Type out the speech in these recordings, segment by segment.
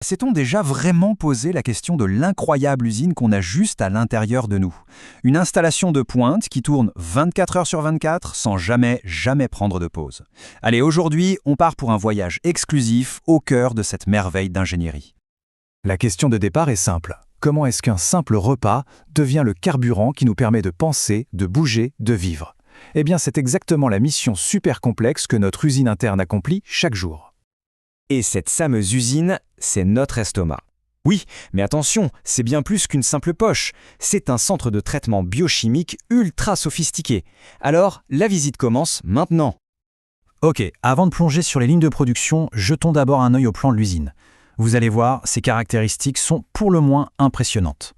S'est-on déjà vraiment posé la question de l'incroyable usine qu'on a juste à l'intérieur de nous? Une installation de pointe qui tourne 24 heures sur 24 sans jamais prendre de pause. Allez, aujourd'hui, on part pour un voyage exclusif au cœur de cette merveille d'ingénierie. La question de départ est simple. Comment est-ce qu'un simple repas devient le carburant qui nous permet de penser, de bouger, de vivre? Eh bien, c'est exactement la mission super complexe que notre usine interne accomplit chaque jour. Et cette fameuse usine, c'est notre estomac. Oui, mais attention, c'est bien plus qu'une simple poche. C'est un centre de traitement biochimique ultra sophistiqué. Alors, la visite commence maintenant. Ok, avant de plonger sur les lignes de production, jetons d'abord un œil au plan de l'usine. Vous allez voir, ses caractéristiques sont pour le moins impressionnantes.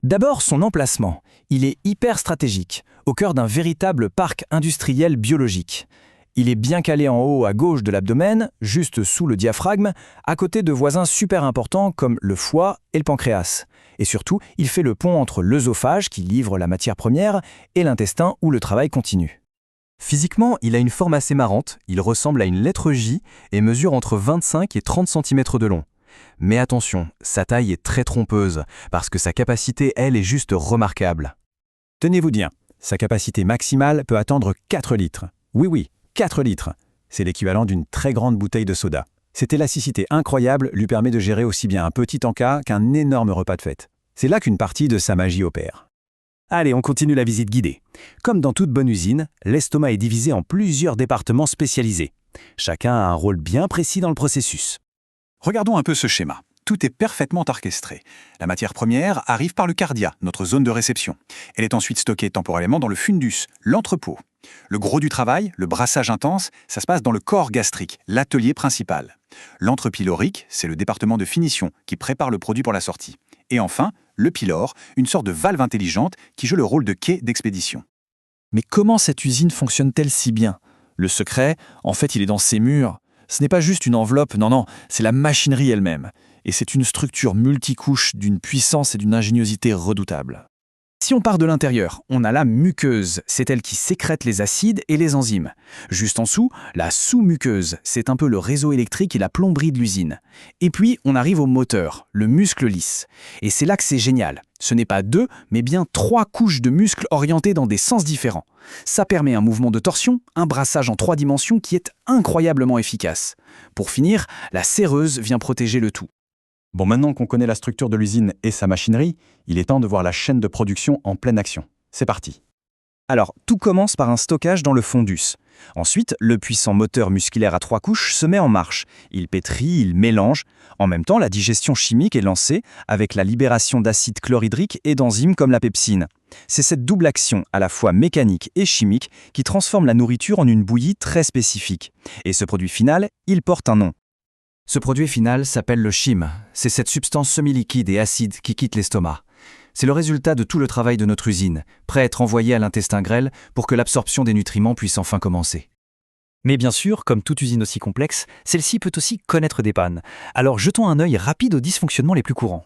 D'abord, son emplacement. Il est hyper stratégique, au cœur d'un véritable parc industriel biologique. Il est bien calé en haut à gauche de l'abdomen, juste sous le diaphragme, à côté de voisins super importants comme le foie et le pancréas. Et surtout, il fait le pont entre l'œsophage, qui livre la matière première, et l'intestin où le travail continue. Physiquement, il a une forme assez marrante, il ressemble à une lettre J et mesure entre 25 et 30 cm de long. Mais attention, sa taille est très trompeuse, parce que sa capacité, elle, est juste remarquable. Tenez-vous bien, sa capacité maximale peut atteindre 4 litres. Oui, 4 litres. C'est l'équivalent d'une très grande bouteille de soda. Cette élasticité incroyable lui permet de gérer aussi bien un petit encas qu'un énorme repas de fête. C'est là qu'une partie de sa magie opère. Allez, on continue la visite guidée. Comme dans toute bonne usine, l'estomac est divisé en plusieurs départements spécialisés. Chacun a un rôle bien précis dans le processus. Regardons un peu ce schéma. Tout est parfaitement orchestré. La matière première arrive par le cardia, notre zone de réception. Elle est ensuite stockée temporellement dans le fundus, l'entrepôt. Le gros du travail, le brassage intense, ça se passe dans le corps gastrique, l'atelier principal. L'entrepylorique, c'est le département de finition qui prépare le produit pour la sortie. Et enfin, le pylore, une sorte de valve intelligente qui joue le rôle de quai d'expédition. Mais comment cette usine fonctionne-t-elle si bien? Le secret, en fait, il est dans ses murs. Ce n'est pas juste une enveloppe, non, c'est la machinerie elle-même. Et c'est une structure multicouche d'une puissance et d'une ingéniosité redoutables. Si on part de l'intérieur, on a la muqueuse, c'est elle qui sécrète les acides et les enzymes. Juste en dessous, la sous-muqueuse, c'est un peu le réseau électrique et la plomberie de l'usine. Et puis, on arrive au moteur, le muscle lisse. Et c'est là que c'est génial. Ce n'est pas 2, mais bien 3 couches de muscles orientées dans des sens différents. Ça permet un mouvement de torsion, un brassage en 3 dimensions qui est incroyablement efficace. Pour finir, la séreuse vient protéger le tout. Bon, maintenant qu'on connaît la structure de l'usine et sa machinerie, il est temps de voir la chaîne de production en pleine action. C'est parti. Alors, tout commence par un stockage dans le fundus. Ensuite, le puissant moteur musculaire à 3 couches se met en marche. Il pétrit, il mélange. En même temps, la digestion chimique est lancée avec la libération d'acide chlorhydrique et d'enzymes comme la pepsine. C'est cette double action, à la fois mécanique et chimique, qui transforme la nourriture en une bouillie très spécifique. Et ce produit final, il porte un nom. Ce produit final s'appelle le chyme. C'est cette substance semi-liquide et acide qui quitte l'estomac. C'est le résultat de tout le travail de notre usine, prêt à être envoyé à l'intestin grêle pour que l'absorption des nutriments puisse enfin commencer. Mais bien sûr, comme toute usine aussi complexe, celle-ci peut aussi connaître des pannes. Alors jetons un œil rapide aux dysfonctionnements les plus courants.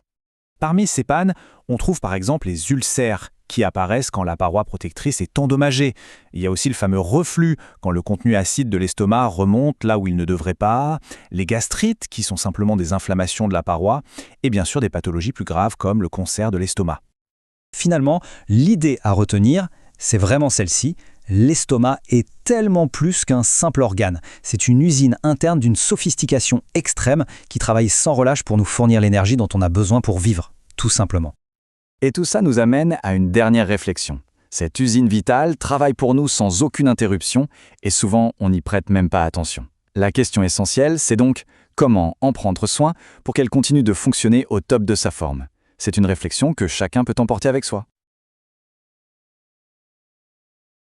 Parmi ces pannes, on trouve par exemple les ulcères, qui apparaissent quand la paroi protectrice est endommagée. Il y a aussi le fameux reflux, quand le contenu acide de l'estomac remonte là où il ne devrait pas, les gastrites, qui sont simplement des inflammations de la paroi, et bien sûr des pathologies plus graves comme le cancer de l'estomac. Finalement, l'idée à retenir, c'est vraiment celle-ci. L'estomac est tellement plus qu'un simple organe. C'est une usine interne d'une sophistication extrême qui travaille sans relâche pour nous fournir l'énergie dont on a besoin pour vivre, tout simplement. Et tout ça nous amène à une dernière réflexion. Cette usine vitale travaille pour nous sans aucune interruption et souvent on n'y prête même pas attention. La question essentielle, c'est donc comment en prendre soin pour qu'elle continue de fonctionner au top de sa forme. C'est une réflexion que chacun peut emporter avec soi.